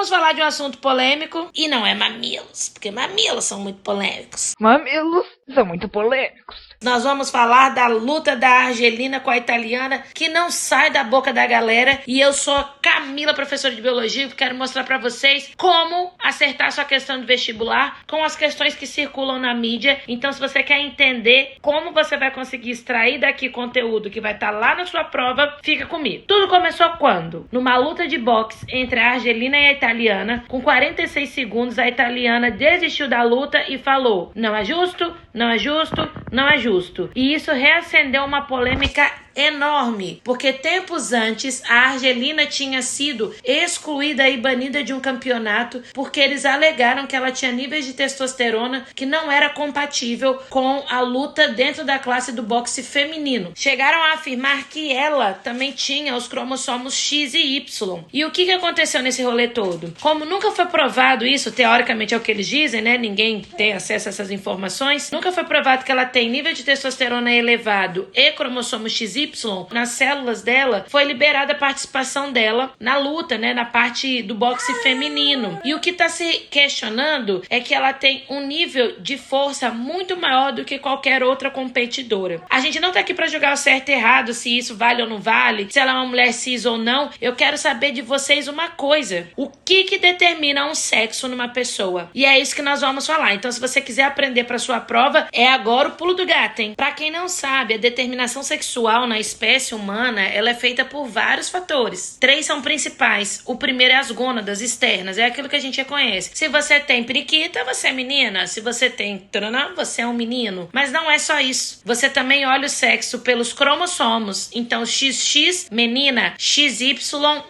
vamos falar de um assunto polêmico e não é mamilos, porque mamilos são muito polêmicos. Mamilos são muito polêmicos. Nós vamos falar da luta da argelina com a italiana, que não sai da boca da galera. E eu sou Camila, professora de biologia, e quero mostrar pra vocês como acertar sua questão de vestibular com as questões que circulam na mídia. Então, se você quer entender como você vai conseguir extrair daqui conteúdo que vai estar lá na sua prova, fica comigo. Tudo começou quando? Numa luta de boxe entre a argelina e a italiana. Com 46 segundos, a italiana desistiu da luta e falou: não é justo, não é justo, não é justo. E isso reacendeu uma polêmica enorme, porque tempos antes a argelina tinha sido excluída e banida de um campeonato porque eles alegaram que ela tinha níveis de testosterona que não era compatível com a luta dentro da classe do boxe feminino. Chegaram a afirmar que ela também tinha os cromossomos X e Y. E o que aconteceu nesse rolê todo? Como nunca foi provado isso, teoricamente é o que eles dizem, né? Ninguém tem acesso a essas informações. Nunca foi provado que ela tem nível de testosterona elevado e cromossomo XY. Nas células dela, foi liberada a participação dela na luta, né, na parte do boxe feminino. E o que está se questionando é que ela tem um nível de força muito maior do que qualquer outra competidora. A gente não tá aqui para julgar o certo e errado, se isso vale ou não vale, se ela é uma mulher cis ou não. Eu quero saber de vocês uma coisa: o que determina um sexo numa pessoa? E é isso que nós vamos falar. Então, se você quiser aprender para sua prova, é agora o pulo do gato, hein? Para quem não sabe, a determinação sexual na espécie humana, ela é feita por vários fatores. 3 são principais. O primeiro é as gônadas externas, é aquilo que a gente já conhece. Se você tem periquita, você é menina. Se você tem trana, você é um menino. Mas não é só isso. Você também olha o sexo pelos cromossomos. Então, XX, menina, XY,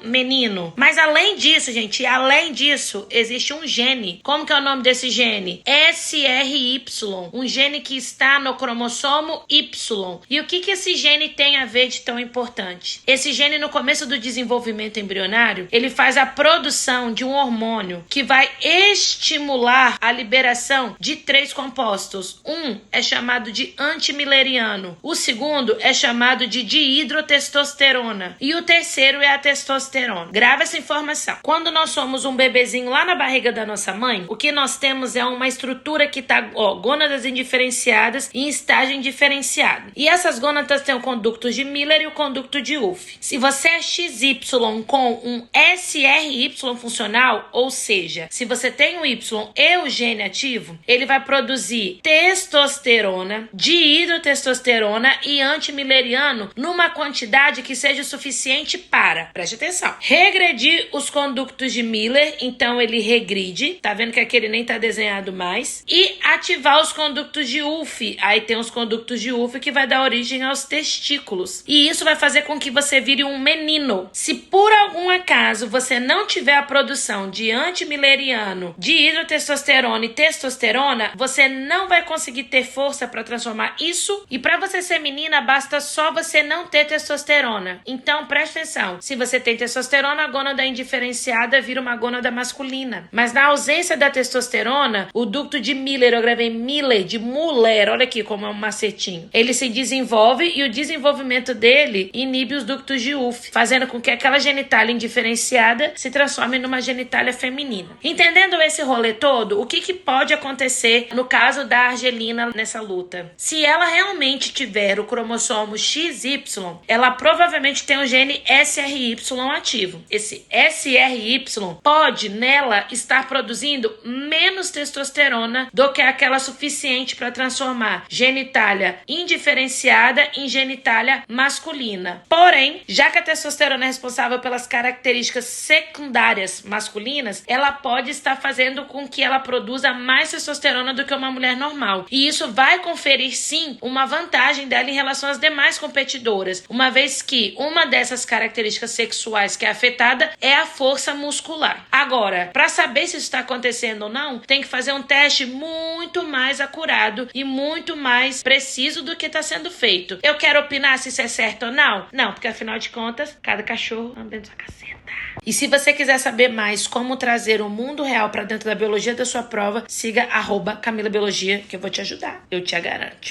menino. Mas além disso, gente, além disso, existe um gene. Como que é o nome desse gene? SRY. Um gene que está no cromossomo Y. E o que esse gene tem a ver de tão importante? Esse gene, no começo do desenvolvimento embrionário, ele faz a produção de um hormônio que vai estimular a liberação de 3 compostos. Um é chamado de antimileriano, o segundo é chamado de dihidrotestosterona e o terceiro é a testosterona. Grava essa informação. Quando nós somos um bebezinho lá na barriga da nossa mãe, o que nós temos é uma estrutura que tá, gônadas indiferenciadas em estágio indiferenciado. E essas gônadas têm o conducto de Miller e o conducto de Wolff. Se você é XY com um SRY funcional, ou seja, se você tem o Y e o gene ativo, ele vai produzir testosterona, dihidrotestosterona e antimileriano numa quantidade que seja suficiente para, preste atenção, regredir os conductos de Miller, então ele regride, tá vendo que aqui ele nem tá desenhado mais, e ativar os conductos de Wolff. Aí tem os condutos de Wolff que vai dar origem aos testículos. E isso vai fazer com que você vire um menino. Se por algum acaso você não tiver a produção de antimileriano, de hidrotestosterona e testosterona, você não vai conseguir ter força para transformar isso. E para você ser menina, basta só você não ter testosterona. Então, presta atenção. Se você tem testosterona, a gônada indiferenciada vira uma gônada masculina. Mas na ausência da testosterona, o ducto de Miller, eu gravei Miller, de Muller, olha aqui como é um macetinho. Ele se desenvolve e o desenvolvimento dele inibe os ductos de Wolff, fazendo com que aquela genitália indiferenciada se transforme numa genitália feminina. Entendendo esse rolê todo, o que pode acontecer no caso da argelina nessa luta? Se ela realmente tiver o cromossomo XY, ela provavelmente tem o gene SRY ativo. Esse SRY pode, nela, estar produzindo menos testosterona do que aquela suficiente para transformar genitália indiferenciada em genitália masculina. Porém, já que a testosterona é responsável pelas características secundárias masculinas, ela pode estar fazendo com que ela produza mais testosterona do que uma mulher normal. E isso vai conferir, sim, uma vantagem dela em relação às demais competidoras, uma vez que uma dessas características sexuais que é afetada é a força muscular. Agora, para saber se isso está acontecendo ou não, tem que fazer um teste muito mais acurado e muito mais preciso do que está sendo feito. Eu quero opinar se isso é certo ou não? Não, porque afinal de contas, cada cachorro anda dentro da sua caceta. E se você quiser saber mais como trazer o mundo real para dentro da biologia da sua prova, siga @CamilaBiologia, que eu vou te ajudar. Eu te garanto.